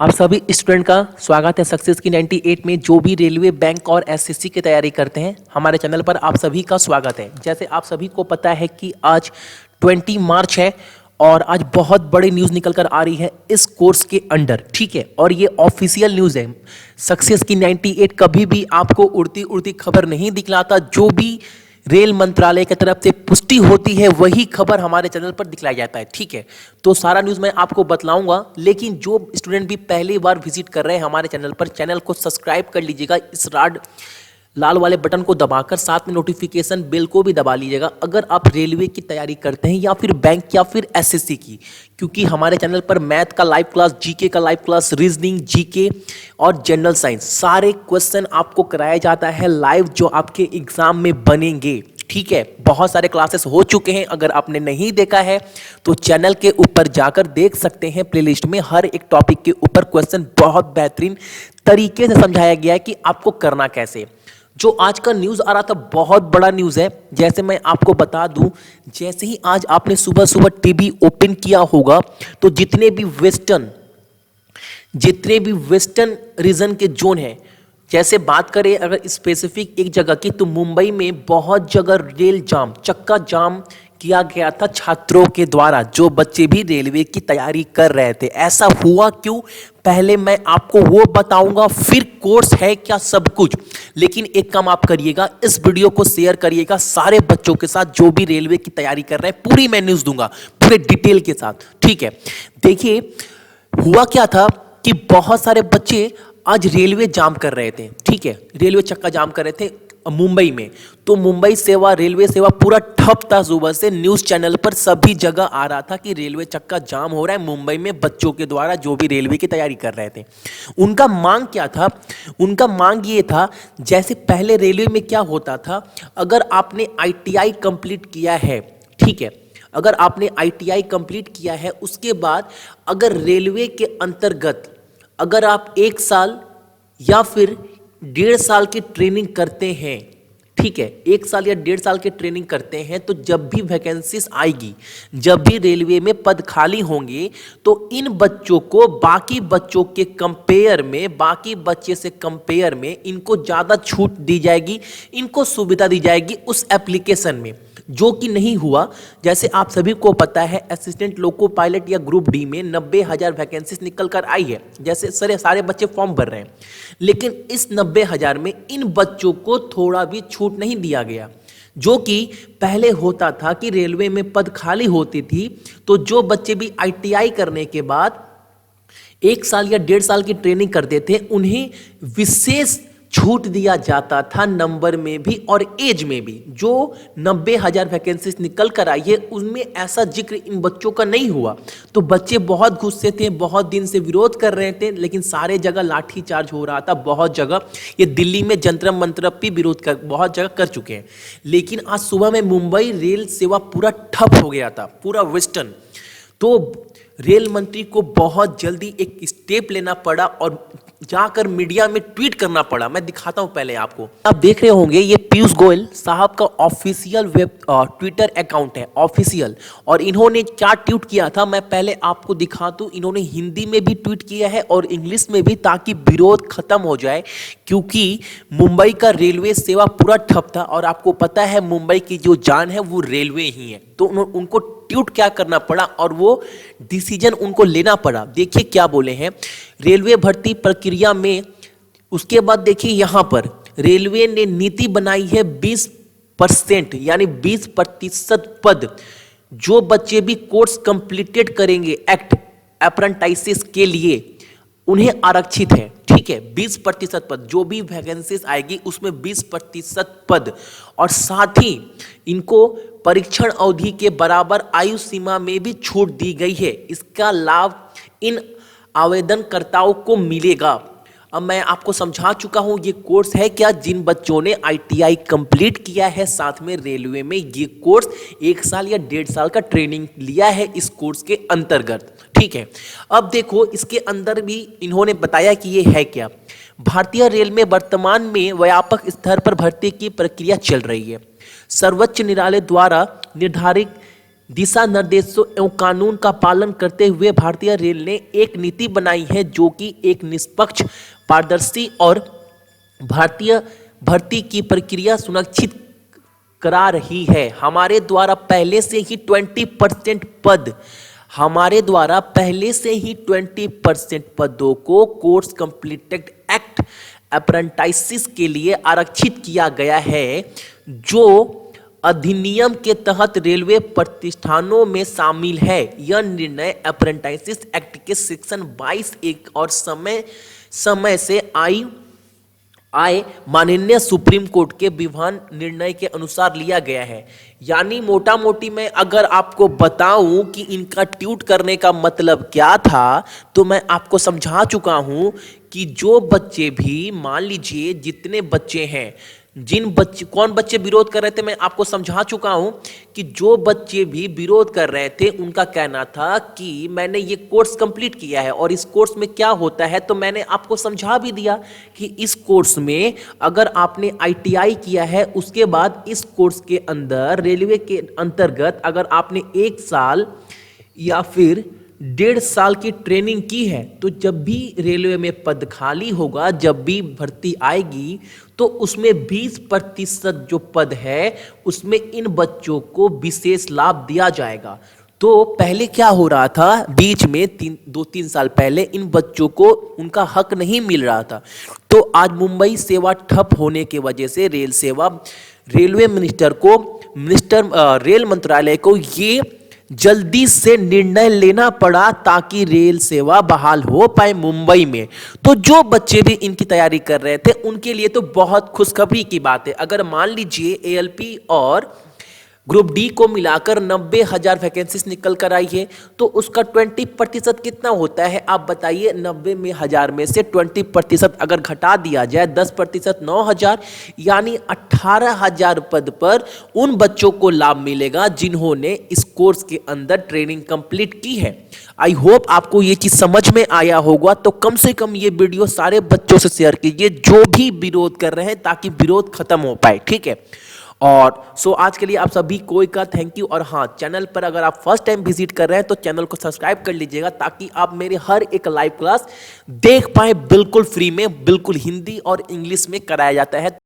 आप सभी स्टूडेंट का स्वागत है सक्सेस की 98 में। जो भी रेलवे बैंक और एसएससी की तैयारी करते हैं हमारे चैनल पर आप सभी का स्वागत है। जैसे आप सभी को पता है कि आज 20 मार्च है और आज बहुत बड़ी न्यूज़ निकल कर आ रही है इस कोर्स के अंडर, ठीक है। और ये ऑफिशियल न्यूज़ है। सक्सेस की 98 कभी भी आपको उड़ती उड़ती खबर नहीं दिखलाता। जो भी रेल मंत्रालय की तरफ से पुष्टि होती है वही खबर हमारे चैनल पर दिखलाया जाता है, ठीक है। तो सारा न्यूज़ मैं आपको बतलाऊंगा, लेकिन जो स्टूडेंट भी पहली बार विजिट कर रहे हैं हमारे चैनल पर, चैनल को सब्सक्राइब कर लीजिएगा इस लाल वाले बटन को दबाकर, साथ में नोटिफिकेशन बेल को भी दबा लीजिएगा अगर आप रेलवे की तैयारी करते हैं या फिर बैंक या फिर एसएससी की। क्योंकि हमारे चैनल पर मैथ का लाइव क्लास, जीके का लाइव क्लास, रीजनिंग, जीके और जनरल साइंस सारे क्वेश्चन आपको कराया जाता है लाइव, जो आपके एग्जाम में बनेंगे, ठीक है। बहुत सारे क्लासेस हो चुके हैं, अगर आपने नहीं देखा है तो चैनल के ऊपर जाकर देख सकते हैं। प्लेलिस्ट में हर एक टॉपिक के ऊपर क्वेश्चन बहुत बेहतरीन तरीके से समझाया गया है कि आपको करना कैसे। जो आज का न्यूज़ आ रहा था बहुत बड़ा न्यूज़ है। जैसे मैं आपको बता दूं, जैसे ही आज आपने सुबह सुबह टीवी ओपन किया होगा तो जितने भी वेस्टर्न रीजन के जोन हैं, जैसे बात करें अगर स्पेसिफिक एक जगह की, तो मुंबई में बहुत जगह रेल जाम, चक्का जाम किया गया था छात्रों के द्वारा, जो बच्चे भी रेलवे की तैयारी कर रहे थे। ऐसा हुआ क्यों, पहले मैं आपको वो बताऊंगा, फिर कोर्स है क्या, सब कुछ। लेकिन एक काम आप करिएगा, इस वीडियो को शेयर करिएगा सारे बच्चों के साथ जो भी रेलवे की तैयारी कर रहे हैं। पूरी मैं न्यूज़ दूंगा पूरे डिटेल के साथ, ठीक है। देखिए हुआ क्या था कि बहुत सारे बच्चे आज रेलवे जाम कर रहे थे, ठीक है। रेलवे चक्का जाम कर रहे थे मुंबई में। तो मुंबई सेवा, रेलवे सेवा पूरा ठप था। सुबह से न्यूज़ चैनल पर सभी जगह आ रहा था कि रेलवे चक्का जाम हो रहा है मुंबई में बच्चों के द्वारा जो भी रेलवे की तैयारी कर रहे थे। उनका मांग क्या था, उनका मांग ये था, जैसे पहले रेलवे में क्या होता था, अगर आपने आईटीआई कंप्लीट किया है, ठीक है, अगर आपने आईटीआई कंप्लीट किया है, उसके बाद अगर रेलवे के अंतर्गत अगर आप 1 साल या फिर 1.5 साल की ट्रेनिंग करते हैं, ठीक है, 1 साल या 1.5 साल की ट्रेनिंग करते हैं, तो जब भी वैकेंसीज आएगी, जब भी रेलवे में पद खाली होंगे, तो इन बच्चों को बाकी बच्चों के कंपेयर में, बाकी बच्चे से कंपेयर में इनको ज़्यादा छूट दी जाएगी, इनको सुविधा दी जाएगी उस एप्लीकेशन में, जो कि नहीं हुआ। जैसे आप सभी को पता है असिस्टेंट लोको पायलट या ग्रुप डी में 90,000 वैकेंसीज निकल कर आई है, जैसे सारे बच्चे फॉर्म भर रहे हैं। लेकिन इस 90,000 में इन बच्चों को थोड़ा भी छूट नहीं दिया गया, जो कि पहले होता था कि रेलवे में पद खाली होती थी तो जो बच्चे भी आईटीआई करने के बाद 1 साल या 1.5 साल की ट्रेनिंग करते थे उन्हें विशेष छूट दिया जाता था, नंबर में भी और एज में भी। जो 90,000 वैकेंसीज निकल कर आई है उनमें ऐसा जिक्र इन बच्चों का नहीं हुआ। तो बच्चे बहुत गुस्से थे, बहुत दिन से विरोध कर रहे थे, लेकिन सारे जगह लाठी चार्ज हो रहा था। बहुत जगह ये दिल्ली में जंतर मंतर भी विरोध कर बहुत जगह कर चुके हैं। लेकिन आज सुबह में मुंबई रेल सेवा पूरा ठप हो गया था, पूरा वेस्टर्न। तो रेल मंत्री को बहुत जल्दी एक स्टेप लेना पड़ा और जाकर मीडिया में ट्वीट करना पड़ा। मैं दिखाता हूं पहले आपको, आप देख रहे होंगे ये पीयूष गोयल साहब का ऑफिशियल वेब ट्विटर अकाउंट है, ऑफिशियल। और इन्होंने क्या ट्वीट किया था मैं पहले आपको दिखा दूं। इन्होंने हिंदी में भी ट्वीट किया है और इंग्लिश में भी, ताकि विरोध खत्म हो जाए, क्योंकि मुंबई का रेलवे सेवा पूरा ठप था और आपको पता है मुंबई की जो जान है वो रेलवे ही है। तो उनको ट्वीट क्या करना पड़ा और वो डिसीजन उनको लेना पड़ा। देखिए क्या बोले हैं, रेलवे भर्ती प्रक्रिया में, उसके बाद देखिए यहां पर रेलवे ने नीति बनाई है 20% यानी 20% पद जो बच्चे भी कोर्स कंप्लीटेड करेंगे एक्ट अप्रेंटिसेस के लिए उन्हें आरक्षित है, ठीक है। 20% पद, जो भी वैकेंसीज आएगी उसमें 20% पद, और साथ ही इनको परीक्षण अवधि के बराबर आयु सीमा में भी छूट दी गई है। इसका लाभ इन आवेदनकर्ताओं को मिलेगा। अब मैं आपको समझा चुका हूं ये कोर्स है क्या। जिन बच्चों ने आईटीआई कंप्लीट किया है, साथ में रेलवे में ये कोर्स 1 साल या 1.5 साल का ट्रेनिंग लिया है इस कोर्स के अंतर्गत, ठीक है। अब देखो इसके अंदर भी इन्होंने बताया कि ये है क्या। भारतीय रेल में वर्तमान में व्यापक स्तर पर भर्ती की प्रक्रिया चल रही है। सर्वोच्च न्यायालय द्वारा निर्धारित दिशा निर्देशों एवं कानून का पालन करते हुए भारतीय रेल ने एक नीति बनाई है जो कि एक निष्पक्ष, पारदर्शी और भारतीय भर्ती की प्रक्रिया सुनिश्चित करा रही है। हमारे द्वारा पहले से ही 20% पदों को कोर्स कंप्लीटेड एक्ट अप्रेंटिसिस के लिए आरक्षित किया गया है, जो अधिनियम के तहत रेलवे प्रतिष्ठानों में शामिल है। यह निर्णय अप्रेंटिसिस एक्ट के सेक्शन 22(1) और समय से आए माननीय सुप्रीम कोर्ट के विधान निर्णय के अनुसार लिया गया है। यानी मोटा मोटी मैं अगर आपको बताऊं कि इनका ट्वीट करने का मतलब क्या था, तो मैं आपको समझा चुका हूं कि जो बच्चे भी, मान लीजिए जितने बच्चे हैं, कौन बच्चे विरोध कर रहे थे, मैं आपको समझा चुका हूं कि जो बच्चे भी विरोध कर रहे थे उनका कहना था कि मैंने ये कोर्स कंप्लीट किया है और इस कोर्स में क्या होता है, तो मैंने आपको समझा भी दिया कि इस कोर्स में अगर आपने आईटीआई किया है, उसके बाद इस कोर्स के अंदर रेलवे के अंतर्गत अगर आपने 1 साल या फिर 1.5 साल की ट्रेनिंग की है, तो जब भी रेलवे में पद खाली होगा, जब भी भर्ती आएगी, तो उसमें 20% जो पद है उसमें इन बच्चों को विशेष लाभ दिया जाएगा। तो पहले क्या हो रहा था, बीच में 2-3 साल पहले इन बच्चों को उनका हक नहीं मिल रहा था। तो आज मुंबई सेवा ठप होने की वजह से रेल मंत्रालय को ये जल्दी से निर्णय लेना पड़ा ताकि रेल सेवा बहाल हो पाए मुंबई में। तो जो बच्चे भी इनकी तैयारी कर रहे थे उनके लिए तो बहुत खुशखबरी की बात है। अगर मान लीजिए एएलपी और ग्रुप डी को मिलाकर 90,000 वैकेंसीज निकल कर आई है, तो उसका 20% कितना होता है आप बताइए। 90,000 में से 20% अगर घटा दिया जाए, 10% 9,000, यानी 18,000 पद पर उन बच्चों को लाभ मिलेगा जिन्होंने इस कोर्स के अंदर ट्रेनिंग कंप्लीट की है। आई होप आपको ये चीज समझ में आया होगा। तो कम से कम ये वीडियो सारे बच्चों से शेयर कीजिए जो भी विरोध कर रहे हैं, ताकि विरोध खत्म हो पाए, ठीक है। और आज के लिए आप सभी को का थैंक यू। और हाँ, चैनल पर अगर आप फर्स्ट टाइम विजिट कर रहे हैं तो चैनल को सब्सक्राइब कर लीजिएगा, ताकि आप मेरे हर एक लाइव क्लास देख पाए बिल्कुल फ्री में, बिल्कुल हिंदी और इंग्लिश में कराया जाता है।